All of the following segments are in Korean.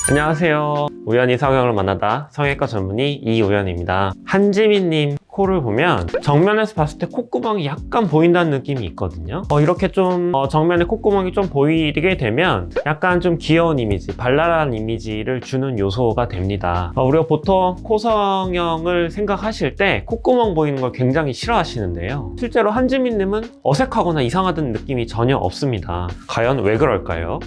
안녕하세요. 우연히 성형을 만나다 성형외과 전문의 이우연입니다. 한지민님 코를 보면 정면에서 봤을 때 콧구멍이 약간 보인다는 느낌이 있거든요. 이렇게 좀 정면에 콧구멍이 좀 보이게 되면 약간 좀 귀여운 이미지, 발랄한 이미지를 주는 요소가 됩니다. 우리가 보통 코 성형을 생각하실 때 콧구멍 보이는 걸 굉장히 싫어하시는데요. 실제로 한지민님은 어색하거나 이상하다는 느낌이 전혀 없습니다. 과연 왜 그럴까요?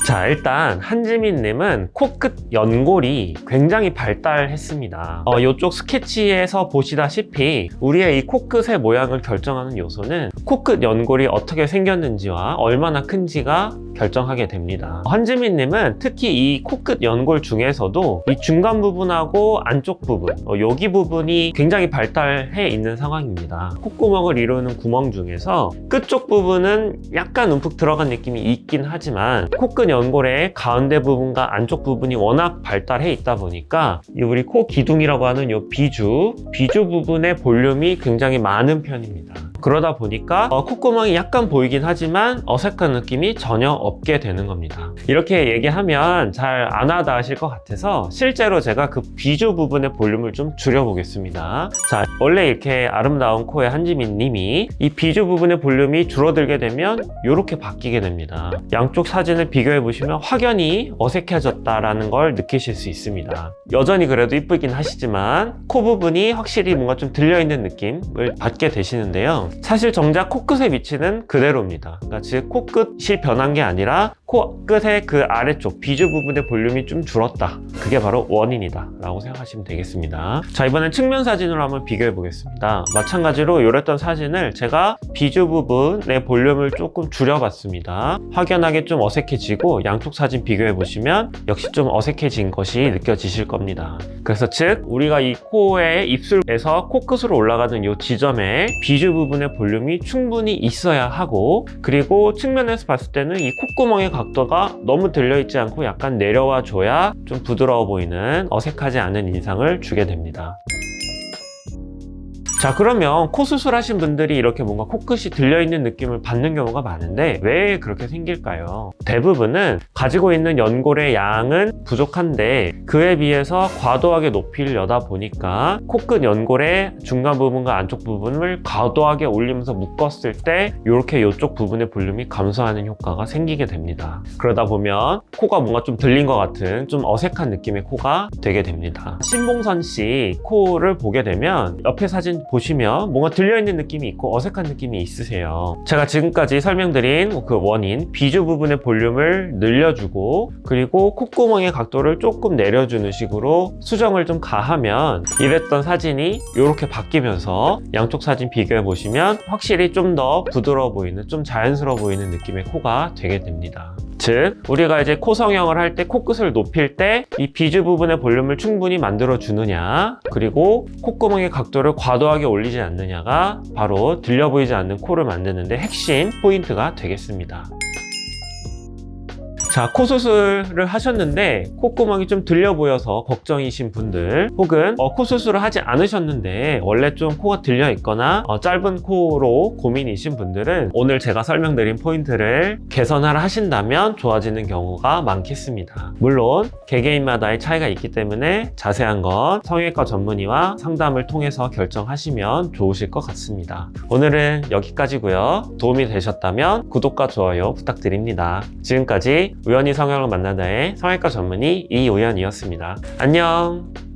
자, 일단 한지민님은 코끝 연골이 굉장히 발달했습니다. 이쪽 스케치에서 보시다시피 우리의 이 코끝의 모양을 결정하는 요소는 코끝 연골이 어떻게 생겼는지와 얼마나 큰지가 결정하게 됩니다. 한지민님은 특히 이 코끝 연골 중에서도 이 중간 부분하고 안쪽 부분, 여기 부분이 굉장히 발달해 있는 상황입니다. 콧구멍을 이루는 구멍 중에서 끝쪽 부분은 약간 움푹 들어간 느낌이 있긴 하지만 코끝 연골의 가운데 부분과 안쪽 부분이 워낙 발달해 있다 보니까 우리 코 기둥이라고 하는 이 비주 부분의 볼륨이 굉장히 많은 편입니다. 그러다 보니까 콧구멍이 약간 보이긴 하지만 어색한 느낌이 전혀 없게 되는 겁니다. 이렇게 얘기하면 잘 안 와닿으실 하실 것 같아서 실제로 제가 그 비주 부분의 볼륨을 좀 줄여보겠습니다. 자, 원래 이렇게 아름다운 코의 한지민 님이 이 비주 부분의 볼륨이 줄어들게 되면 이렇게 바뀌게 됩니다. 양쪽 사진을 비교해 보시면 확연히 어색해졌다라는 걸 느끼실 수 있습니다. 여전히 그래도 이쁘긴 하시지만 코 부분이 확실히 뭔가 좀 들려있는 느낌을 받게 되시는데요. 사실 정작 코끝의 위치는 그대로입니다. 그러니까 즉 코끝이 변한 게 아니라 코끝의 그 아래쪽 비주 부분의 볼륨이 좀 줄었다. 그게 바로 원인이다 라고 생각하시면 되겠습니다. 자, 이번엔 측면 사진으로 한번 비교해 보겠습니다. 마찬가지로 이랬던 사진을 제가 비주 부분의 볼륨을 조금 줄여봤습니다. 확연하게 좀 어색해지고 양쪽 사진 비교해 보시면 역시 좀 어색해진 것이 느껴지실 겁니다. 그래서 즉 우리가 이 코의 입술에서 코끝으로 올라가는 이 지점에 비주 부분의 볼륨이 충분히 있어야 하고, 그리고 측면에서 봤을 때는 이 콧구멍의 각도가 너무 들려있지 않고 약간 내려와 줘야 좀 부드러워 보이는 어색하지 않은 인상을 주게 됩니다. 자, 그러면 코 수술하신 분들이 이렇게 뭔가 코끝이 들려있는 느낌을 받는 경우가 많은데 왜 그렇게 생길까요? 대부분은 가지고 있는 연골의 양은 부족한데 그에 비해서 과도하게 높이를 여다 보니까 코끝 연골의 중간 부분과 안쪽 부분을 과도하게 올리면서 묶었을 때 이렇게 이쪽 부분의 볼륨이 감소하는 효과가 생기게 됩니다. 그러다 보면 코가 뭔가 좀 들린 것 같은 좀 어색한 느낌의 코가 되게 됩니다. 신봉선 씨 코를 보게 되면 옆에 사진 보시면 뭔가 들려있는 느낌이 있고 어색한 느낌이 있으세요. 제가 지금까지 설명드린 그 원인, 비주 부분의 볼륨을 늘려주고 그리고 콧구멍의 각도를 조금 내려주는 식으로 수정을 좀 가하면 이랬던 사진이 이렇게 바뀌면서 양쪽 사진 비교해 보시면 확실히 좀 더 부드러워 보이는, 좀 자연스러워 보이는 느낌의 코가 되게 됩니다. 즉 우리가 이제 코 성형을 할 때 코끝을 높일 때 이 비주 부분의 볼륨을 충분히 만들어 주느냐, 그리고 콧구멍의 각도를 과도하게 올리지 않느냐가 바로 들려 보이지 않는 코를 만드는 데 핵심 포인트가 되겠습니다. 자, 코 수술을 하셨는데 콧구멍이 좀 들려 보여서 걱정이신 분들, 혹은 코 수술을 하지 않으셨는데 원래 좀 코가 들려 있거나 짧은 코로 고민이신 분들은 오늘 제가 설명드린 포인트를 개선을 하신다면 좋아지는 경우가 많겠습니다. 물론 개개인마다의 차이가 있기 때문에 자세한 건 성형외과 전문의와 상담을 통해서 결정하시면 좋으실 것 같습니다. 오늘은 여기까지고요. 도움이 되셨다면 구독과 좋아요 부탁드립니다. 지금까지 우연히 성형을 만나다의 성형외과 전문의 이우연이었습니다. 안녕!